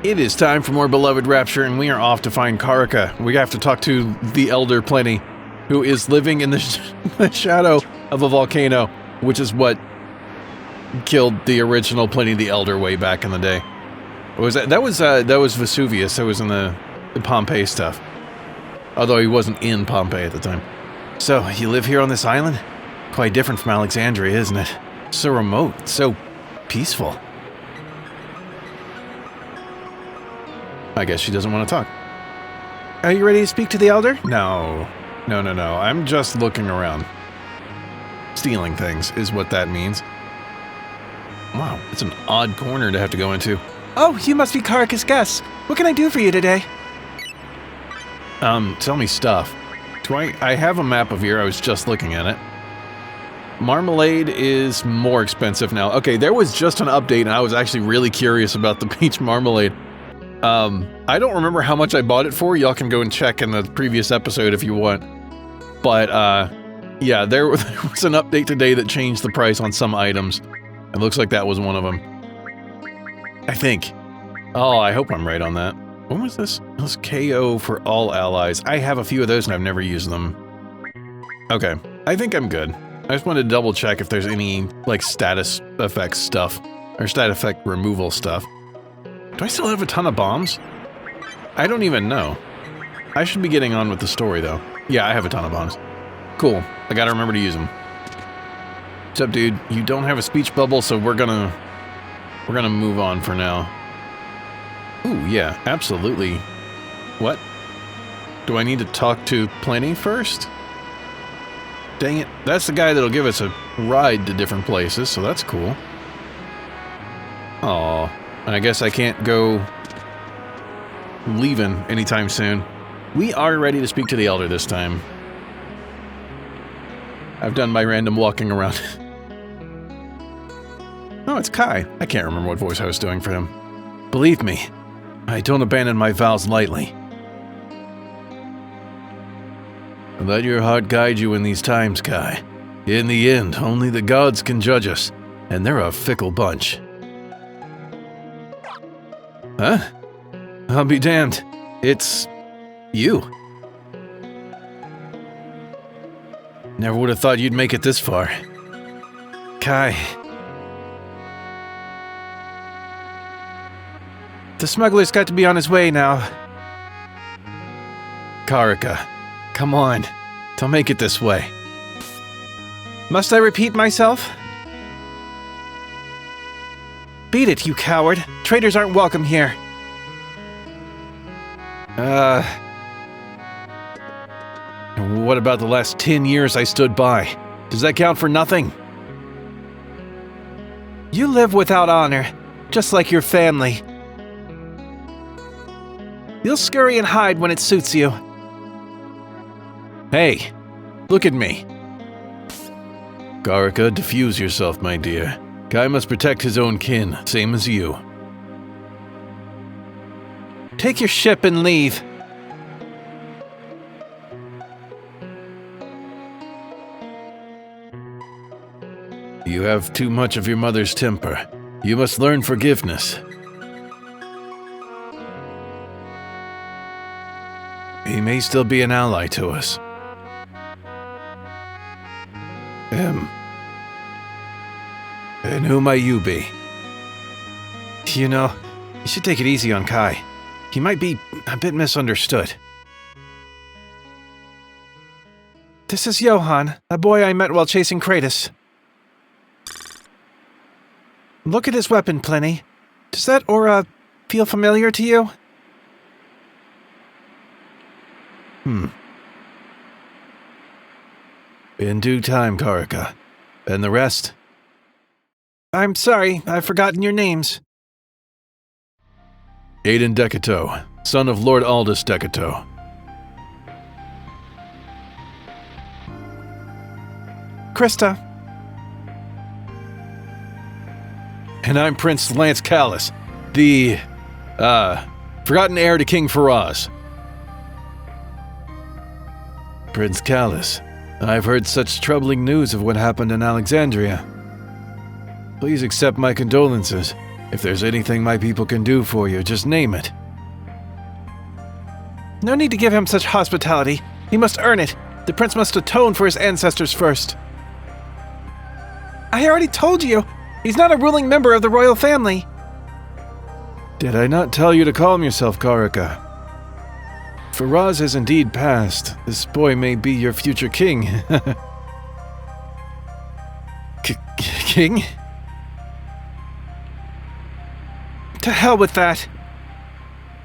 It is time for more beloved Rapture, and we are off to find Karuka. We have to talk to the elder Pliny, who is living in the shadow of a volcano, which is what killed the original Pliny the Elder way back in the day. Was that was Vesuvius. That was in the Pompeii stuff. Although he wasn't in Pompeii at the time. So, you live here on this island? Quite different from Alexandria, isn't it? So remote, so peaceful. I guess she doesn't want to talk. Are you ready to speak to the elder? No. No. I'm just looking around. Stealing things is what that means. Wow, it's an odd corner to have to go into. Oh, you must be Karuka's guest. What can I do for you today? Tell me stuff. I have a map of here, I was just looking at it. Marmalade is more expensive now. Okay, there was just an update and I was actually really curious about the peach marmalade. I don't remember how much I bought it for. Y'all can go and check in the previous episode if you want. But, yeah, there was an update today that changed the price on some items. It looks like that was one of them. I think. Oh, I hope I'm right on that. What was this? It was KO for all allies. I have a few of those and I've never used them. Okay, I think I'm good. I just wanted to double check if there's any, like, status effect stuff. Or stat effect removal stuff. Do I still have a ton of bombs? I don't even know. I should be getting on with the story, though. Yeah, I have a ton of bombs. Cool. I gotta remember to use them. What's up, dude? You don't have a speech bubble, so we're gonna move on for now. Ooh, yeah, absolutely. What? Do I need to talk to Pliny first? Dang it. That's the guy that'll give us a ride to different places, so that's cool. Aw. And I guess I can't go leaving anytime soon. We are ready to speak to the elder this time. I've done my random walking around. Oh, it's Kai. I can't remember what voice I was doing for him. Believe me, I don't abandon my vows lightly. Let your heart guide you in these times, Kai. In the end, only the gods can judge us, and they're a fickle bunch. Huh? I'll be damned. It's you. Never would have thought you'd make it this far. Kai. The smuggler's got to be on his way now. Karuka, come on. Don't make it this way. Must I repeat myself? Beat it, you coward. Traitors aren't welcome here. What about the last 10 years I stood by? Does that count for nothing? You live without honor, just like your family. You'll scurry and hide when it suits you. Hey, look at me. Karuka, diffuse yourself, my dear. Kai must protect his own kin, same as you. Take your ship and leave. You have too much of your mother's temper. You must learn forgiveness. He may still be an ally to us. And who might you be? You know, you should take it easy on Kai. He might be a bit misunderstood. This is Johan, a boy I met while chasing Kratos. Look at his weapon, Pliny. Does that aura feel familiar to you? In due time, Karuka. And the rest? I'm sorry, I've forgotten your names. Aiden Decato, son of Lord Aldous Decato. Krista. And I'm Prince Lance Callis, the, forgotten heir to King Faraz. Prince Callis, I've heard such troubling news of what happened in Alexandria. Please accept my condolences. If there's anything my people can do for you, just name it. No need to give him such hospitality. He must earn it. The prince must atone for his ancestors first. I already told you, he's not a ruling member of the royal family. Did I not tell you to calm yourself, Karuka? Faraz has indeed passed. This boy may be your future king. King? To hell with that.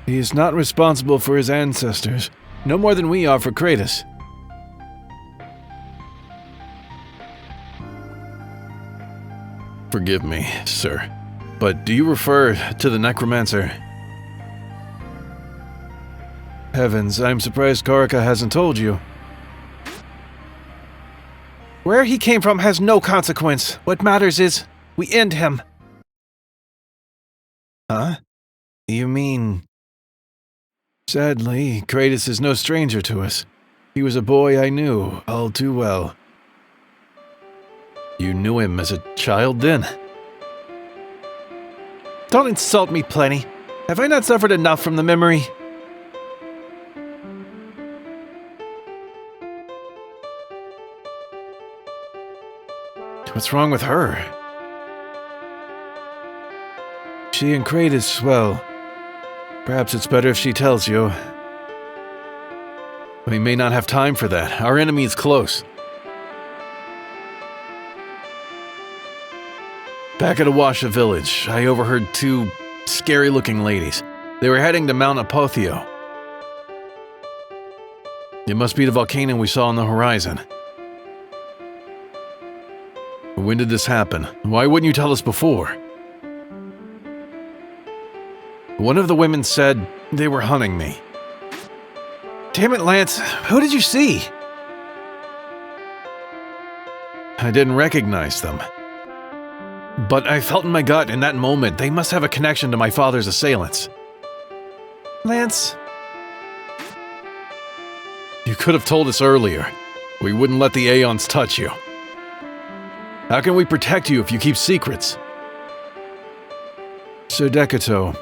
He is not responsible for his ancestors, no more than we are for Kratos. Forgive me, sir, but do you refer to the necromancer? Heavens, I'm surprised Karuka hasn't told you. Where he came from has no consequence. What matters is, we end him. Huh? You mean... Sadly, Kratos is no stranger to us. He was a boy I knew all too well. You knew him as a child then? Don't insult me, Pliny. Have I not suffered enough from the memory? What's wrong with her? She and Kratos, well, perhaps it's better if she tells you. We may not have time for that. Our enemy is close. Back at Awasha village, I overheard two scary-looking ladies. They were heading to Mount Apotheo. It must be the volcano we saw on the horizon. When did this happen? Why wouldn't you tell us before? One of the women said they were hunting me. Damn it, Lance. Who did you see? I didn't recognize them. But I felt in my gut in that moment they must have a connection to my father's assailants. Lance. You could have told us earlier. We wouldn't let the Aeons touch you. How can we protect you if you keep secrets? Sir Decato,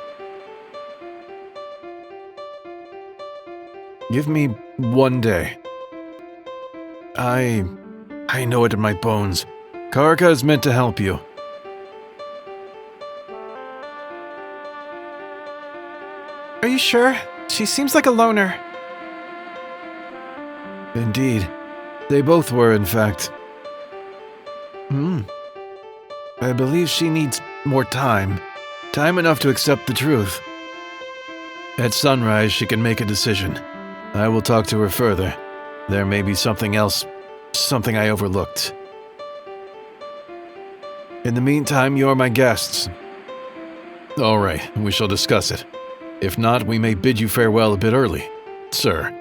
give me one day. I know it in my bones. Karuka is meant to help you. Are you sure? She seems like a loner. Indeed. They both were, in fact. I believe she needs more time. Time enough to accept the truth. At sunrise, she can make a decision. I will talk to her further. There may be something else, something I overlooked. In the meantime, you're my guests. All right, we shall discuss it. If not, we may bid you farewell a bit early, sir.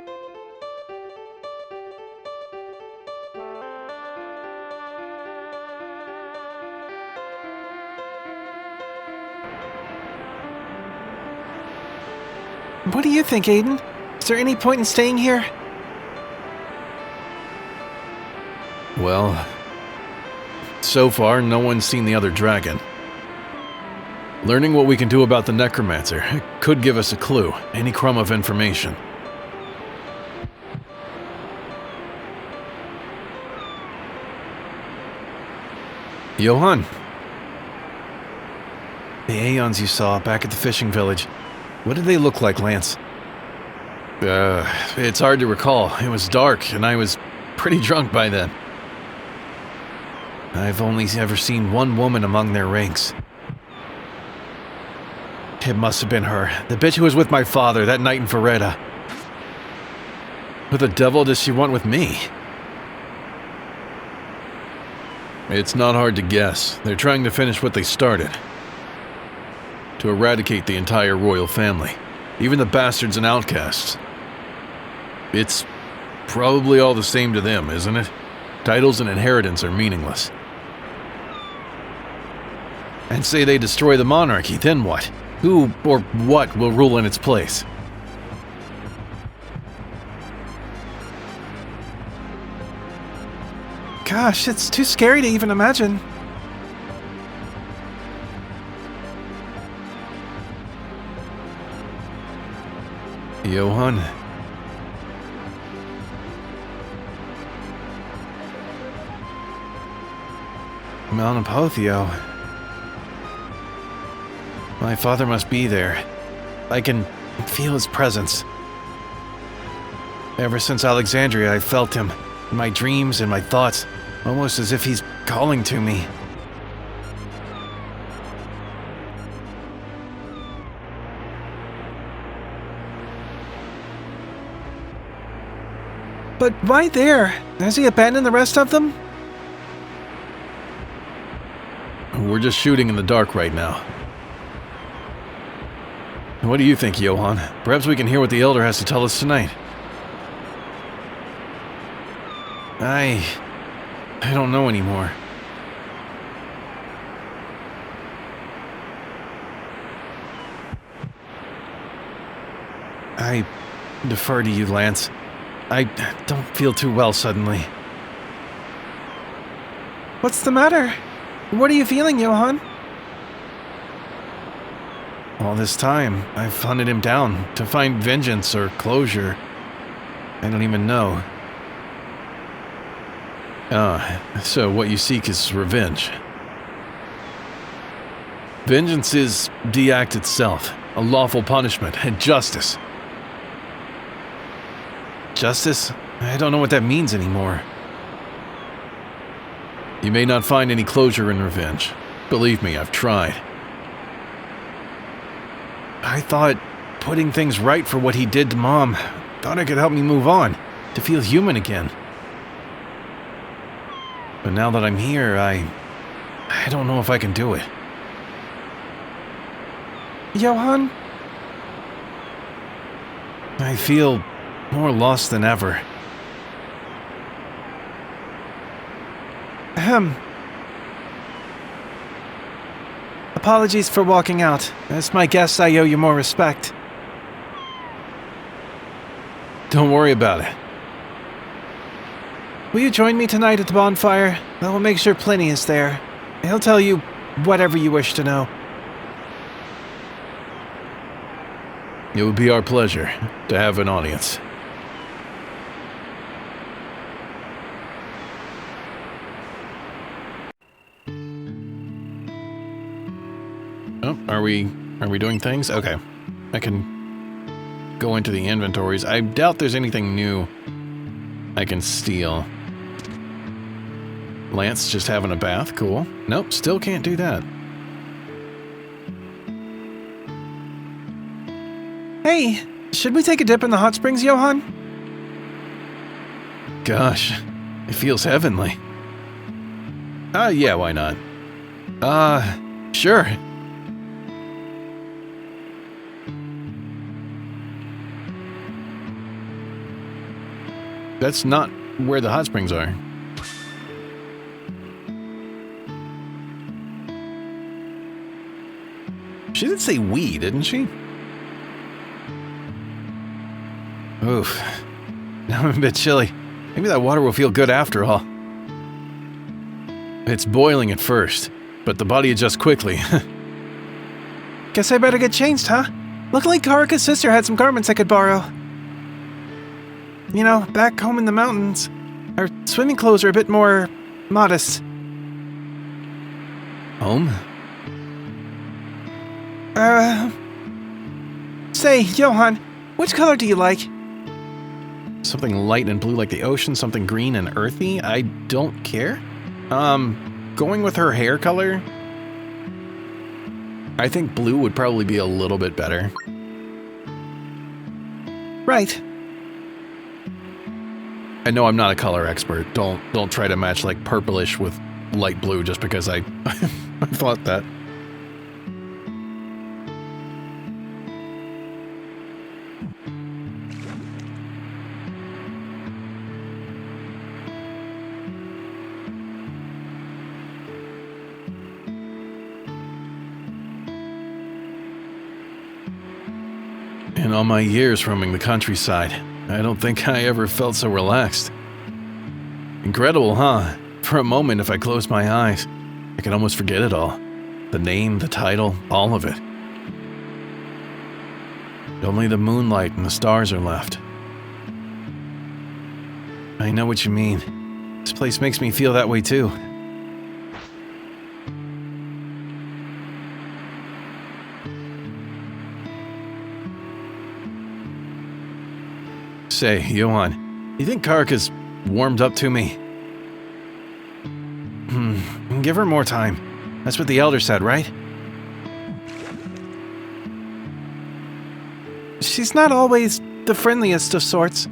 What do you think, Aiden? Is there any point in staying here? Well, so far, no one's seen the other dragon. Learning what we can do about the necromancer could give us a clue, any crumb of information. Johan. The Aeons you saw back at the fishing village. What did they look like, Lance? It's hard to recall. It was dark, and I was pretty drunk by then. I've only ever seen one woman among their ranks. It must have been her. The bitch who was with my father that night in Vereda. What the devil does she want with me? It's not hard to guess. They're trying to finish what they started. To eradicate the entire royal family. Even the bastards and outcasts. It's probably all the same to them, isn't it? Titles and inheritance are meaningless. And say they destroy the monarchy, then what? Who or what will rule in its place? Gosh, it's too scary to even imagine. Johan? Mount Apothio. My father must be there. I can feel his presence. Ever since Alexandria, I've felt him. In my dreams and my thoughts. Almost as if he's calling to me. But why there? Has he abandoned the rest of them? We're just shooting in the dark right now. What do you think, Johan? Perhaps we can hear what the Elder has to tell us tonight. I don't know anymore. I defer to you, Lance. I don't feel too well suddenly. What's the matter? What are you feeling, Johan? All this time, I've hunted him down to find vengeance or closure. I don't even know. So what you seek is revenge. Vengeance is the act itself, a lawful punishment, and justice. Justice? I don't know what that means anymore. You may not find any closure in revenge. Believe me, I've tried. I thought putting things right for what he did to Mom, thought it could help me move on, to feel human again. But now that I'm here, I don't know if I can do it. Johan? I feel more lost than ever. Apologies for walking out. As my guest, I owe you more respect. Don't worry about it. Will you join me tonight at the bonfire? I will make sure Pliny is there. He'll tell you whatever you wish to know. It would be our pleasure to have an audience. Oh, are we doing things? Okay. I can go into the inventories. I doubt there's anything new I can steal. Lance just having a bath, cool. Nope, still can't do that. Hey, should we take a dip in the hot springs, Johan? Gosh, it feels heavenly. Yeah, why not? Sure. That's not where the hot springs are. She did say we, didn't she? Oof. Now I'm a bit chilly. Maybe that water will feel good after all. It's boiling at first, but the body adjusts quickly. Guess I better get changed, huh? Looked like Karuka's sister had some garments I could borrow. You know, back home in the mountains, our swimming clothes are a bit more modest. Home? Say, Johan, which color do you like? Something light and blue like the ocean, something green and earthy? I don't care. Going with her hair color, I think blue would probably be a little bit better. Right. I know I'm not a color expert. Don't try to match like purplish with light blue just because I I thought that. In all my years roaming the countryside, I don't think I ever felt so relaxed. Incredible, huh? For a moment, if I close my eyes, I can almost forget it all. The name, the title, all of it. Only the moonlight and the stars are left. I know what you mean. This place makes me feel that way too. Say, Johan, you think Karuka's warmed up to me? Give her more time. That's what the elder said, right? She's not always the friendliest of sorts.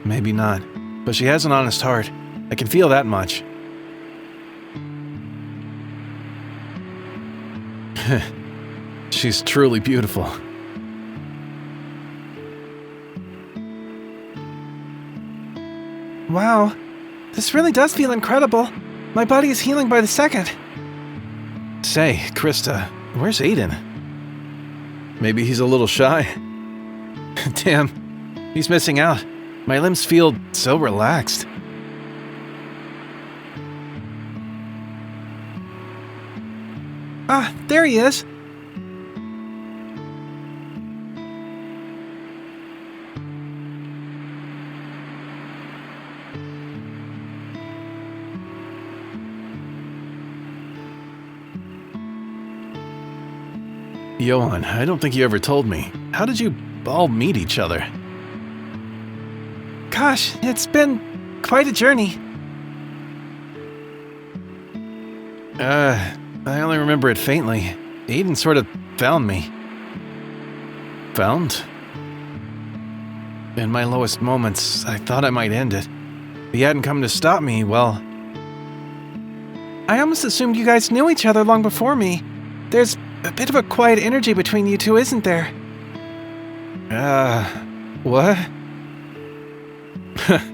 Maybe not, but she has an honest heart. I can feel that much. She's truly beautiful. Wow, this really does feel incredible. My body is healing by the second. Say, Krista, where's Aiden? Maybe he's a little shy. Damn, he's missing out. My limbs feel so relaxed. Ah, there he is. Johan, I don't think you ever told me. How did you all meet each other? Gosh, it's been quite a journey. I only remember it faintly. Aiden sort of found me. Found? In my lowest moments, I thought I might end it. If he hadn't come to stop me, well... I almost assumed you guys knew each other long before me. There's a bit of a quiet energy between you two, isn't there? What?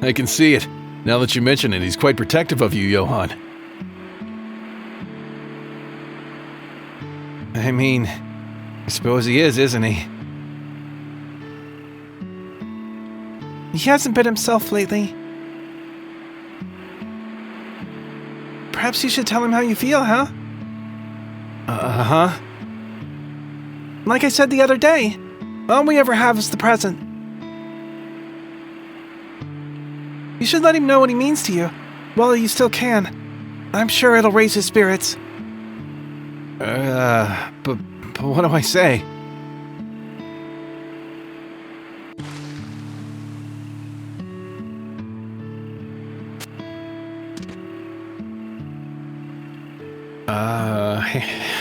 I can see it. Now that you mention it, he's quite protective of you, Johan. I mean, I suppose he is, isn't he? He hasn't been himself lately. Perhaps you should tell him how you feel, huh? Uh-huh. Like I said the other day, all we ever have is the present. You should let him know what he means to you, while you still can. I'm sure it'll raise his spirits. But what do I say?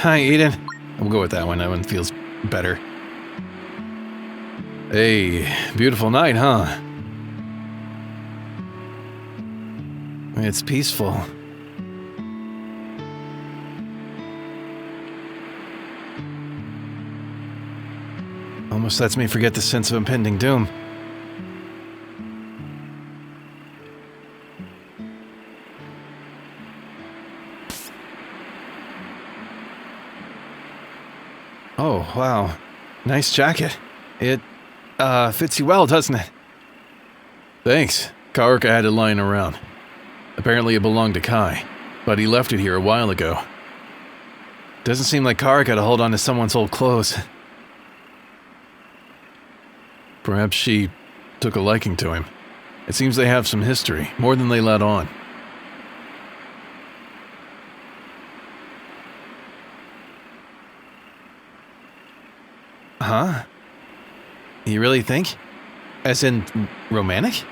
Hi, Aiden. We'll go with that one. That one feels better. Hey, beautiful night, huh? It's peaceful. Almost lets me forget the sense of impending doom. Oh, wow. Nice jacket. It, fits you well, doesn't it? Thanks. Karuka had it lying around. Apparently it belonged to Kai, but he left it here a while ago. Doesn't seem like Karuka to hold on to someone's old clothes. Perhaps she took a liking to him. It seems they have some history, more than they let on. Huh? You really think? As in, romantic?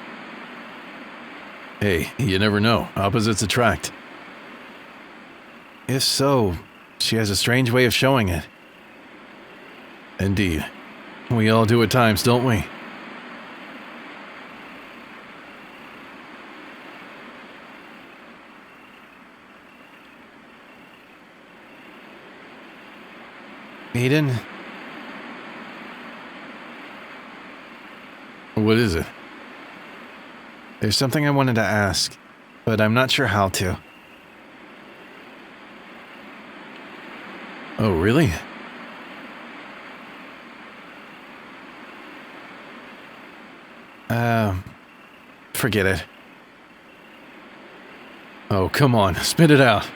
Hey, you never know. Opposites attract. If so, she has a strange way of showing it. Indeed. We all do at times, don't we? Aiden? What is it? There's something I wanted to ask, but I'm not sure how to. Oh, really? Forget it. Oh, come on, spit it out.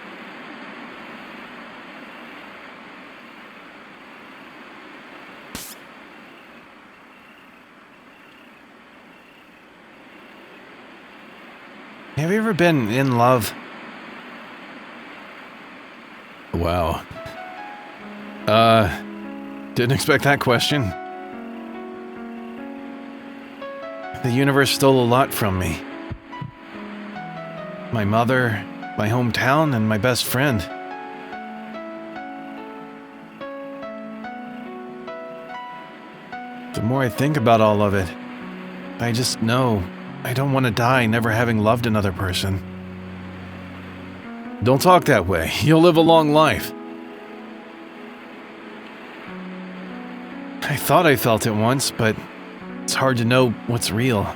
Have you ever been in love? Wow. Didn't expect that question. The universe stole a lot from me. My mother, my hometown, and my best friend. The more I think about all of it, I just know I don't want to die never having loved another person. Don't talk that way. You'll live a long life. I thought I felt it once, but it's hard to know what's real.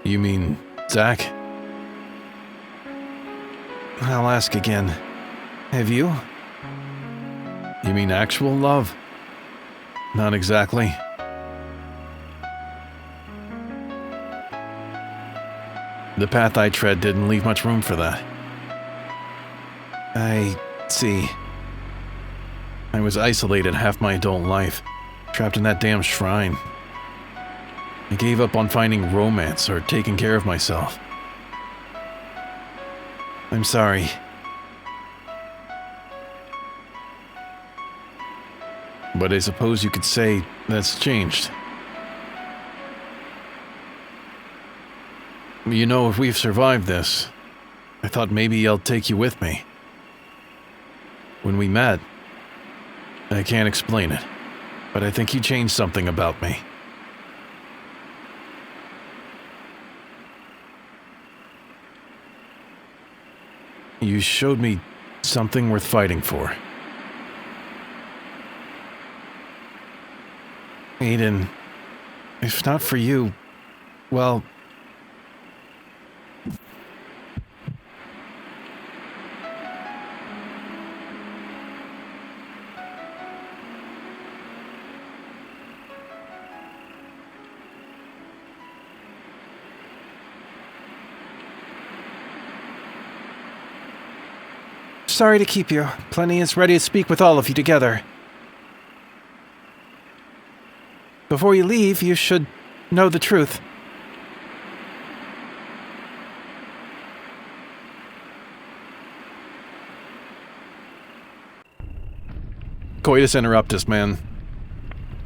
You mean Zach? I'll ask again. Have you? You mean actual love? Not exactly. The path I tread didn't leave much room for that. I see. I was isolated half my adult life, trapped in that damn shrine. I gave up on finding romance or taking care of myself. I'm sorry. But I suppose you could say that's changed. You know, if we've survived this, I thought maybe I'll take you with me. When we met, I can't explain it, but I think you changed something about me. You showed me something worth fighting for. Aiden, if not for you, well... Sorry to keep you. Pliny is ready to speak with all of you together. Before you leave, you should know the truth. Coitus interruptus, man.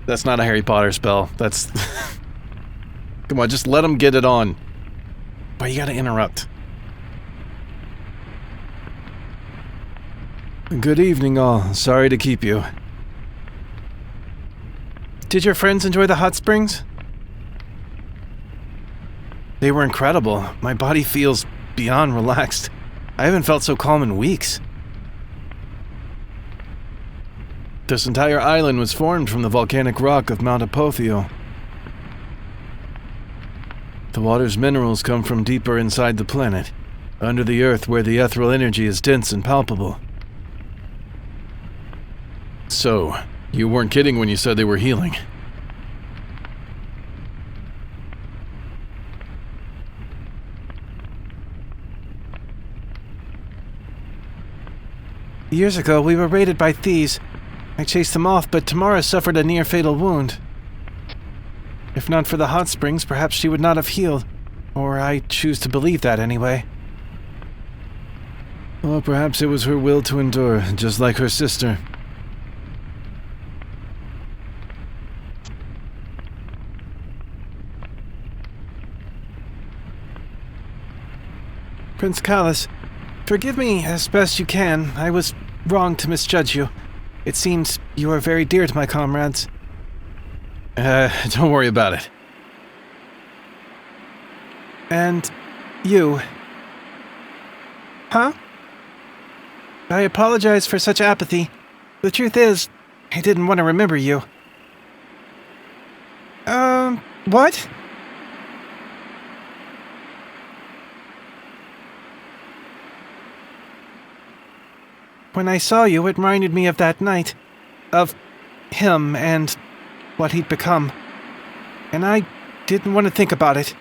That's not a Harry Potter spell. That's... Come on, just let him get it on. Why you gotta interrupt? Good evening, all. Sorry to keep you. Did your friends enjoy the hot springs? They were incredible. My body feels beyond relaxed. I haven't felt so calm in weeks. This entire island was formed from the volcanic rock of Mount Apotheo. The water's minerals come from deeper inside the planet, under the earth where the ethereal energy is dense and palpable. So, you weren't kidding when you said they were healing. Years ago, we were raided by thieves. I chased them off, but Tamara suffered a near-fatal wound. If not for the hot springs, perhaps she would not have healed. Or I choose to believe that anyway. Or perhaps it was her will to endure, just like her sister. Prince Kalis, forgive me as best you can. I was wrong to misjudge you. It seems you are very dear to my comrades. Don't worry about it. And you. Huh? I apologize for such apathy. The truth is, I didn't want to remember you. What? When I saw you, it reminded me of that night. Of him and what he'd become. And I didn't want to think about it.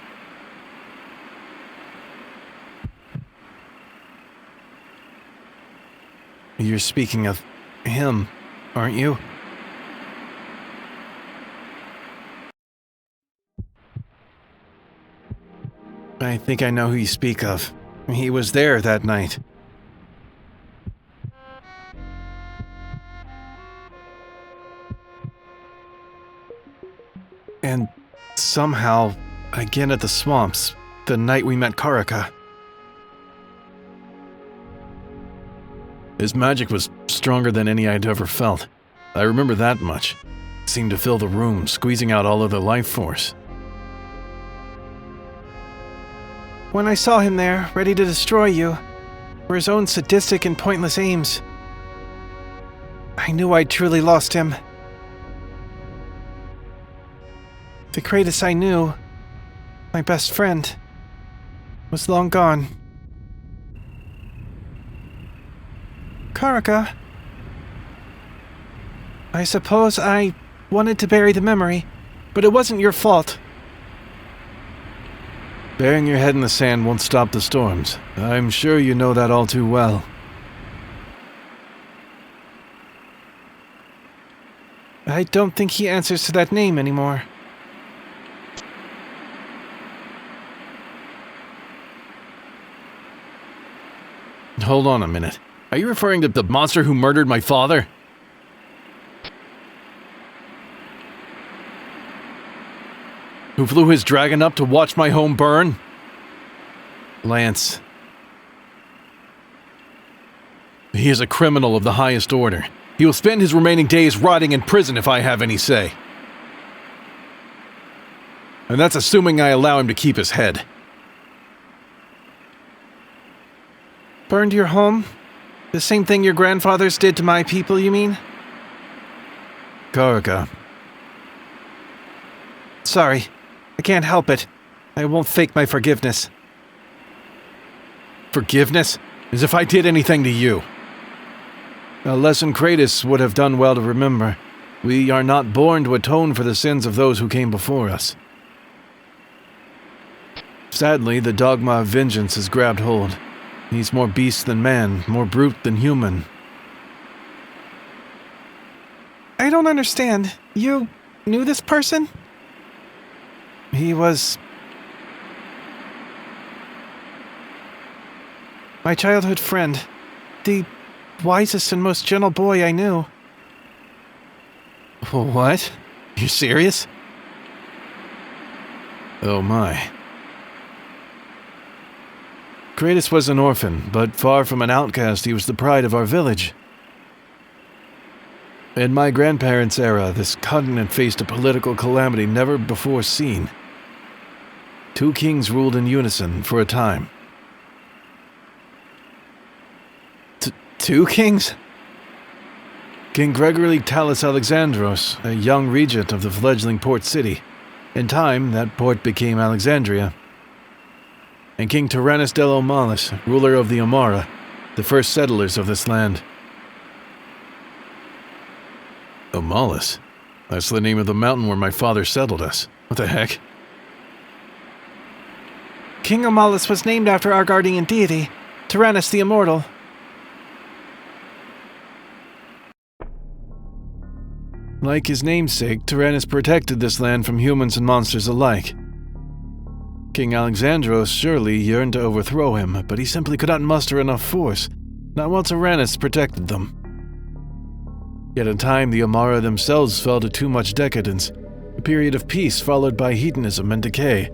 You're speaking of him, aren't you? I think I know who you speak of. He was there that night. And somehow, again at the swamps, the night we met Karuka. His magic was stronger than any I'd ever felt. I remember that much. It seemed to fill the room, squeezing out all of the life force. When I saw him there, ready to destroy you, for his own sadistic and pointless aims, I knew I'd truly lost him. The Kratos I knew, my best friend, was long gone. Karuka, I suppose I wanted to bury the memory, but it wasn't your fault. Burying your head in the sand won't stop the storms. I'm sure you know that all too well. I don't think he answers to that name anymore. Hold on a minute. Are you referring to the monster who murdered my father? Who flew his dragon up to watch my home burn? Lance. He is a criminal of the highest order. He will spend his remaining days rotting in prison if I have any say. And that's assuming I allow him to keep his head. Burned your home? The same thing your grandfathers did to my people, you mean? Karuka. Sorry. I can't help it. I won't fake my forgiveness. Forgiveness? As if I did anything to you. A lesson Kratos would have done well to remember. We are not born to atone for the sins of those who came before us. Sadly, the dogma of vengeance has grabbed hold. He's more beast than man, more brute than human. I don't understand. You knew this person? He was my childhood friend. The wisest and most gentle boy I knew. What? You serious? Oh my. Kratos was an orphan, but far from an outcast, he was the pride of our village. In my grandparents' era, this continent faced a political calamity never before seen. 2 kings ruled in unison for a time. 2 kings? King Gregory Talis Alexandros, a young regent of the fledgling port city. In time, that port became Alexandria. And King Tyrannus del Omalis, ruler of the Amara, the first settlers of this land. Omalis? That's the name of the mountain where my father settled us. What the heck? King Omalis was named after our guardian deity, Tyrannus the Immortal. Like his namesake, Tyrannus protected this land from humans and monsters alike. King Alexandros surely yearned to overthrow him, but he simply could not muster enough force, not while Tyrannus protected them. Yet in time, the Amara themselves fell to too much decadence, a period of peace followed by hedonism and decay.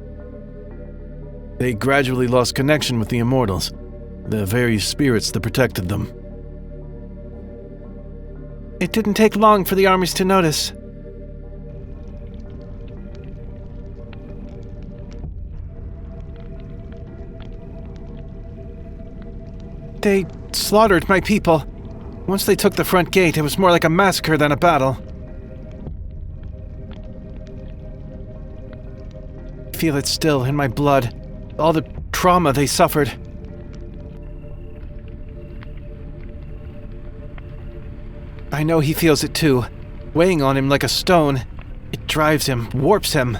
They gradually lost connection with the immortals, the very spirits that protected them. It didn't take long for the armies to notice. They slaughtered my people. Once they took the front gate, it was more like a massacre than a battle. I feel it still in my blood. All the trauma they suffered. I know he feels it too, weighing on him like a stone. It drives him, warps him.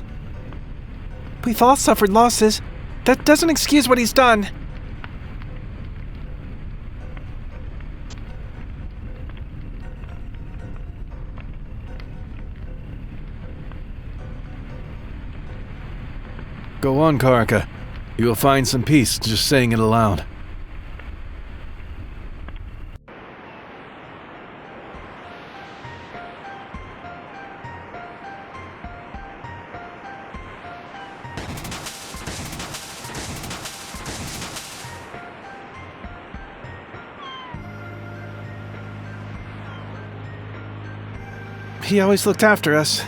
We've all suffered losses. That doesn't excuse what he's done. Go on, Karuka. You will find some peace just saying it aloud. He always looked after us.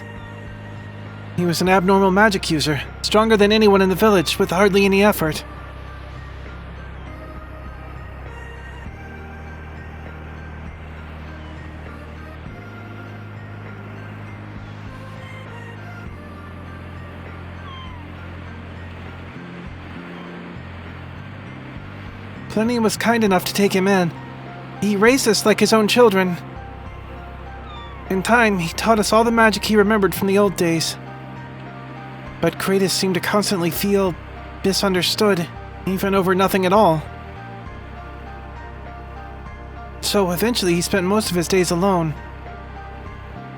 He was an abnormal magic user, stronger than anyone in the village with hardly any effort. Pliny was kind enough to take him in. He raised us like his own children. In time, he taught us all the magic he remembered from the old days. But Kratos seemed to constantly feel misunderstood, even over nothing at all. So eventually he spent most of his days alone.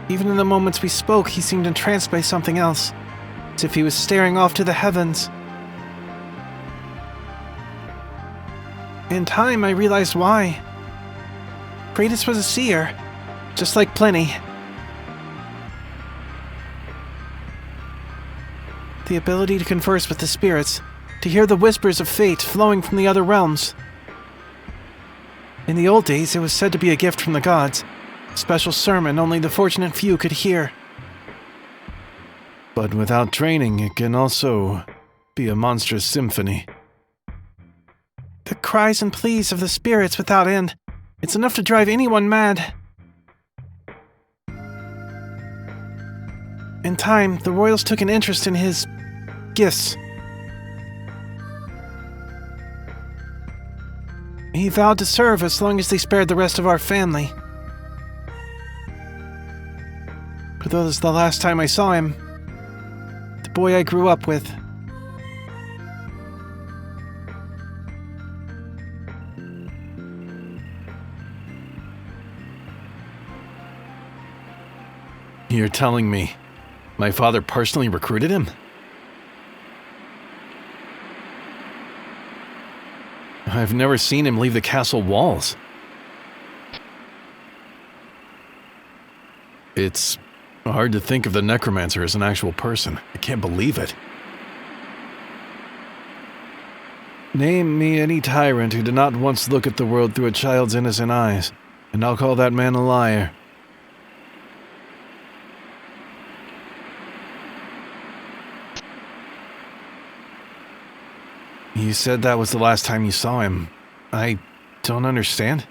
Even in the moments we spoke, he seemed entranced by something else, as if he was staring off to the heavens. In time, I realized why. Kratos was a seer, just like Pliny. The ability to converse with the spirits, to hear the whispers of fate flowing from the other realms. In the old days, it was said to be a gift from the gods, a special sermon only the fortunate few could hear. But without training, it can also be a monstrous symphony. The cries and pleas of the spirits without end. It's enough to drive anyone mad. In time, the royals took an interest in his gifts. He vowed to serve as long as they spared the rest of our family. But that was the last time I saw him. The boy I grew up with. You're telling me my father personally recruited him? I've never seen him leave the castle walls. It's hard to think of the necromancer as an actual person. I can't believe it. Name me any tyrant who did not once look at the world through a child's innocent eyes, and I'll call that man a liar. You said that was the last time you saw him. I don't understand.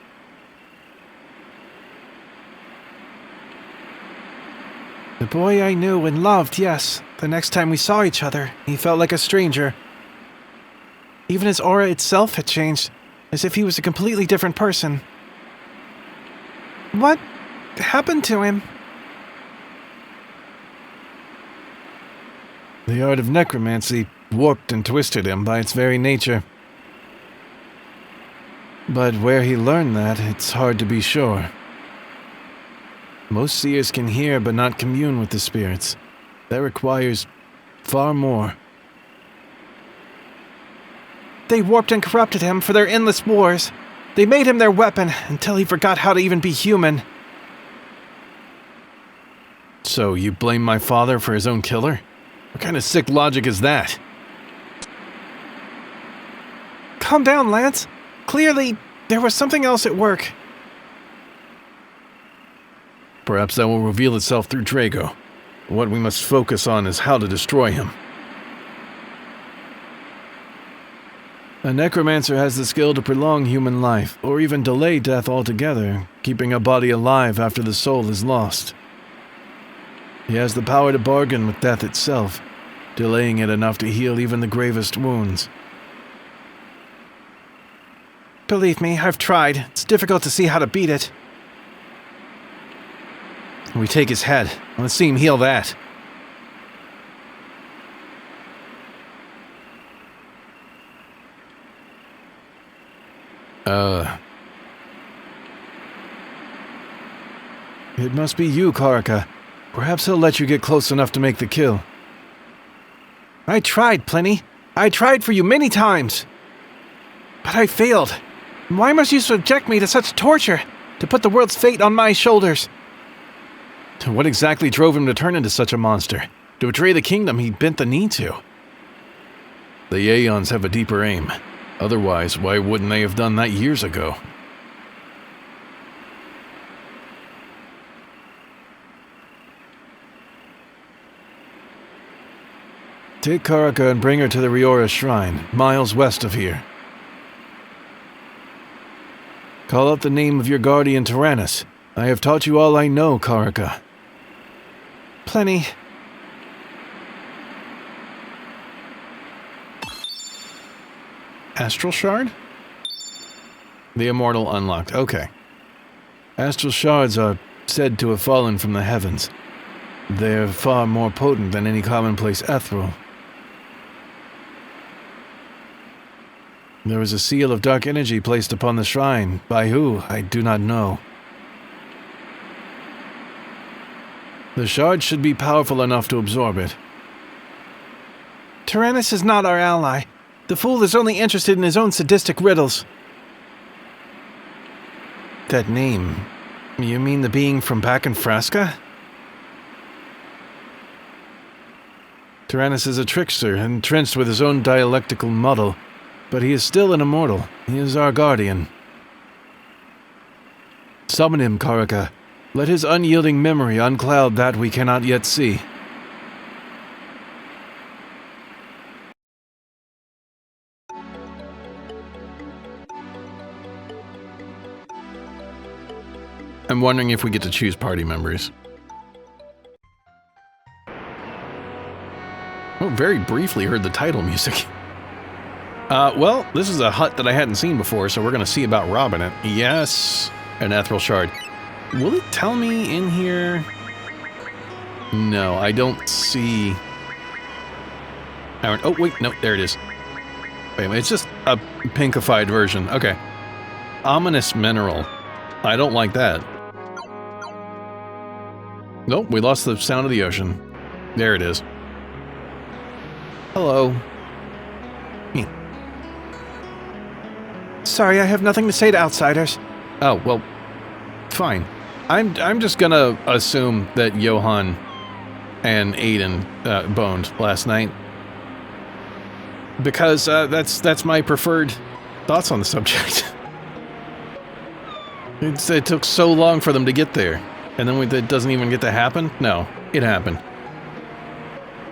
The boy I knew and loved, yes. The next time we saw each other, he felt like a stranger. Even his aura itself had changed, as if he was a completely different person. What happened to him? The art of necromancy warped and twisted him by its very nature. But where he learned that, it's hard to be sure. Most seers can hear but not commune with the spirits. That requires far more. They warped and corrupted him for their endless wars. They made him their weapon until he forgot how to even be human. So you blame my father for his own killer? What kind of sick logic is that? Calm down, Lance. Clearly, there was something else at work. Perhaps that will reveal itself through Drago. What we must focus on is how to destroy him. A necromancer has the skill to prolong human life, or even delay death altogether, keeping a body alive after the soul is lost. He has the power to bargain with death itself, delaying it enough to heal even the gravest wounds. Believe me, I've tried. It's difficult to see how to beat it. We take his head. Let's see him heal that. It must be you, Karuka. Perhaps he'll let you get close enough to make the kill. I tried, Pliny. I tried for you many times. But I failed. Why must you subject me to such torture? To put the world's fate on my shoulders? What exactly drove him to turn into such a monster? To betray the kingdom he bent the knee to? The Aeons have a deeper aim. Otherwise, why wouldn't they have done that years ago? Take Karuka and bring her to the Riora Shrine, miles west of here. Call out the name of your guardian Tyrannus. I have taught you all I know, Karuka. Pliny. Astral Shard? The Immortal unlocked. Okay. Astral shards are said to have fallen from the heavens. They're far more potent than any commonplace ethereal. There was a seal of dark energy placed upon the shrine. By who, I do not know. The shard should be powerful enough to absorb it. Tyrannus is not our ally. The fool is only interested in his own sadistic riddles. That name, you mean the being from back in Frasca? Tyrannus is a trickster, entrenched with his own dialectical muddle, but he is still an immortal. He is our guardian. Summon him, Karuka. Let his unyielding memory uncloud that we cannot yet see. I'm wondering if we get to choose party members. Oh, very briefly heard the title music. Well, this is a hut that I hadn't seen before, so we're going to see about robbing it. Yes, an ethereal shard. Will it tell me in here? No, I don't see... Iron. Oh, wait, no, there it is. Wait a minute, it's just a pinkified version. Okay. Ominous mineral. I don't like that. Nope, we lost the sound of the ocean. There it is. Hello. Sorry, I have nothing to say to outsiders. Oh, well, fine. I'm just gonna assume that Johan and Aiden boned last night. Because that's my preferred thoughts on the subject. It took so long for them to get there. And then it doesn't even get to happen? No, it happened.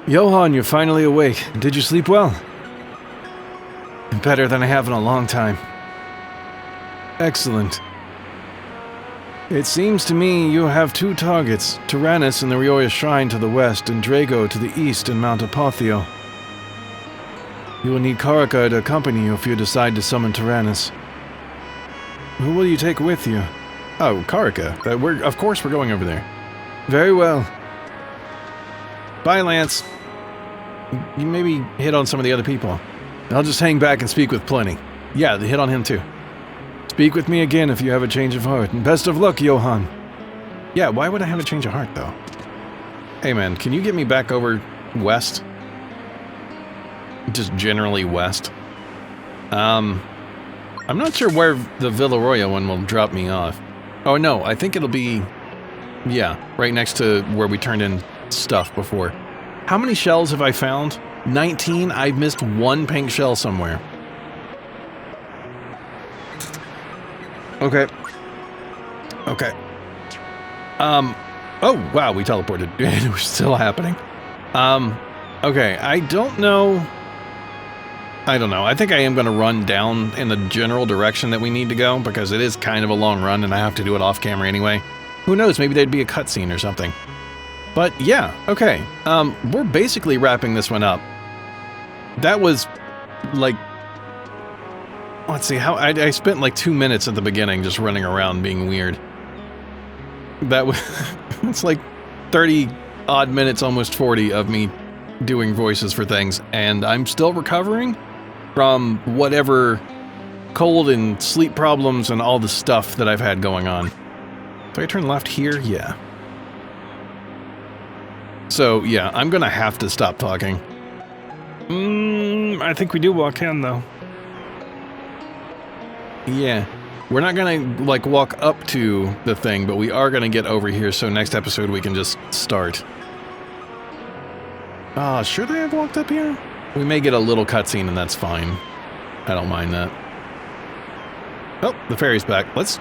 Johan, you're finally awake. Did you sleep well? Better than I have in a long time. Excellent. It seems to me you have two targets, Tyrannus in the Riora Shrine to the west and Drago to the east in Mount Apotheo. You will need Karuka to accompany you if you decide to summon Tyrannus. Who will you take with you? Oh, Karuka. Of course we're going over there. Very well. Bye, Lance. You maybe hit on some of the other people. I'll just hang back and speak with Pliny. Yeah, hit on him too. Speak with me again if you have a change of heart, and best of luck, Johan. Yeah, why would I have a change of heart, though? Hey, man, can you get me back over west? Just generally west. I'm not sure where the Villaroya one will drop me off. Oh, no, I think it'll be... Yeah, right next to where we turned in stuff before. How many shells have I found? 19? I've missed one pink shell somewhere. Okay. Okay. Oh, wow, we teleported. It was still happening. Okay, I don't know. I think I am going to run down in the general direction that we need to go, because it is kind of a long run, and I have to do it off camera anyway. Who knows, maybe there'd be a cutscene or something. But yeah, okay. We're basically wrapping this one up. That was, like... Let's see, I spent like 2 minutes at the beginning just running around being weird. That was... It's like 30 odd minutes, almost 40, of me doing voices for things, and I'm still recovering from whatever cold and sleep problems and all the stuff that I've had going on. Do I turn left here? Yeah. So, yeah, I'm gonna have to stop talking. I think we do walk in, though. Yeah. We're not gonna, like, walk up to the thing, but we are gonna get over here, so next episode we can just start. Should I have walked up here? We may get a little cutscene, and that's fine. I don't mind that. Oh, the ferry's back. Let's...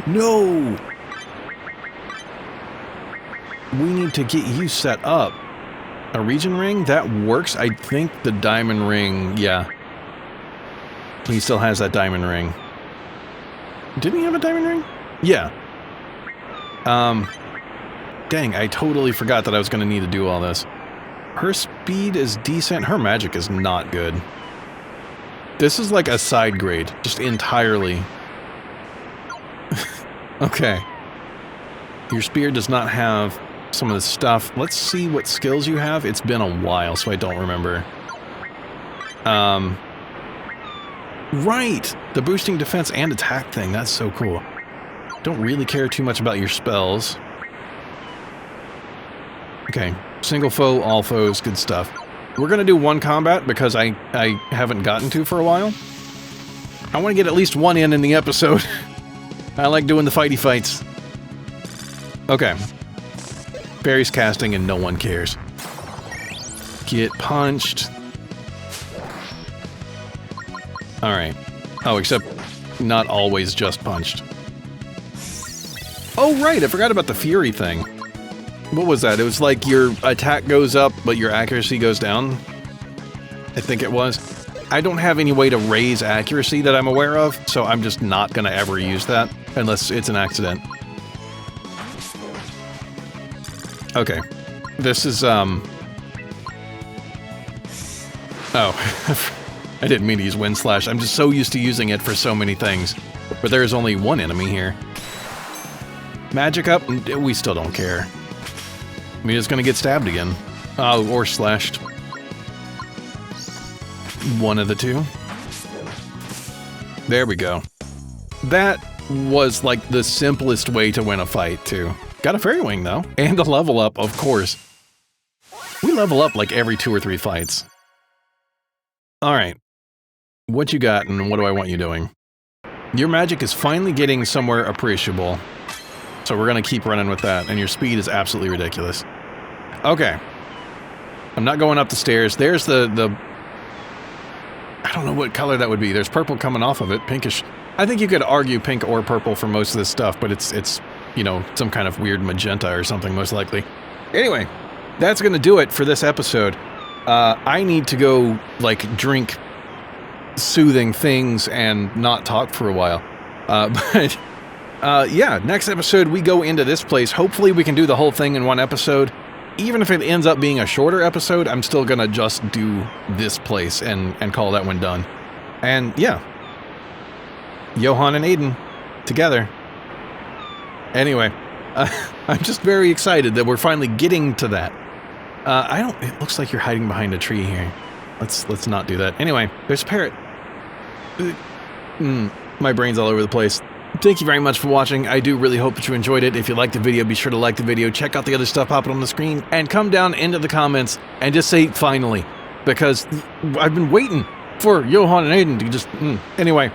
No! We need to get you set up. A region ring? That works. I think the diamond ring... Yeah. He still has that diamond ring. Didn't he have a diamond ring? Yeah. Dang, I totally forgot that I was going to need to do all this. Her speed is decent. Her magic is not good. This is like a side grade. Just entirely. Okay. Your spear does not have some of the stuff. Let's see what skills you have. It's been a while, so I don't remember. Right! The boosting defense and attack thing. That's so cool. Don't really care too much about your spells. Okay. Single foe, all foes, good stuff. We're gonna do one combat because I haven't gotten to for a while. I want to get at least one in the episode. I like doing the fighty fights. Okay. Barry's casting and no one cares. Get punched. Alright. Oh, except not always just punched. Oh, right, I forgot about the Fury thing. What was that? It was like your attack goes up, but your accuracy goes down? I think it was. I don't have any way to raise accuracy that I'm aware of, so I'm just not gonna ever use that, unless it's an accident. Okay. This is, Oh. I didn't mean to use Wind Slash. I'm just so used to using it for so many things. But there is only one enemy here. Magic up, and we still don't care. We're just gonna get stabbed again. Oh, or slashed. One of the two. There we go. That was like the simplest way to win a fight, too. Got a fairy wing, though. And a level up, of course. We level up like every 2 or 3 fights. Alright. What you got, and what do I want you doing? Your magic is finally getting somewhere appreciable. So we're gonna keep running with that, and your speed is absolutely ridiculous. Okay. I'm not going up the stairs. There's the... I don't know what color that would be. There's purple coming off of it, pinkish. I think you could argue pink or purple for most of this stuff, but it's you know, some kind of weird magenta or something, most likely. Anyway, that's gonna do it for this episode. I need to go, like, drink soothing things and not talk for a while. But yeah, next episode we go into this place. Hopefully we can do the whole thing in one episode. Even if it ends up being a shorter episode, I'm still gonna just do this place and call that one done. And yeah, Johan and Aiden together. Anyway, I'm just very excited that we're finally getting to that. It looks like you're hiding behind a tree here. Let's not do that. Anyway, there's a parrot. My brain's all over the place. Thank you very much for watching. I do really hope that you enjoyed it. If you liked the video, be sure to like the video, check out the other stuff popping on the screen, and come down into the comments and just say finally, because I've been waiting for Johan and Aiden to just... Anyway,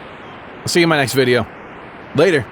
I'll see you in my next video. Later.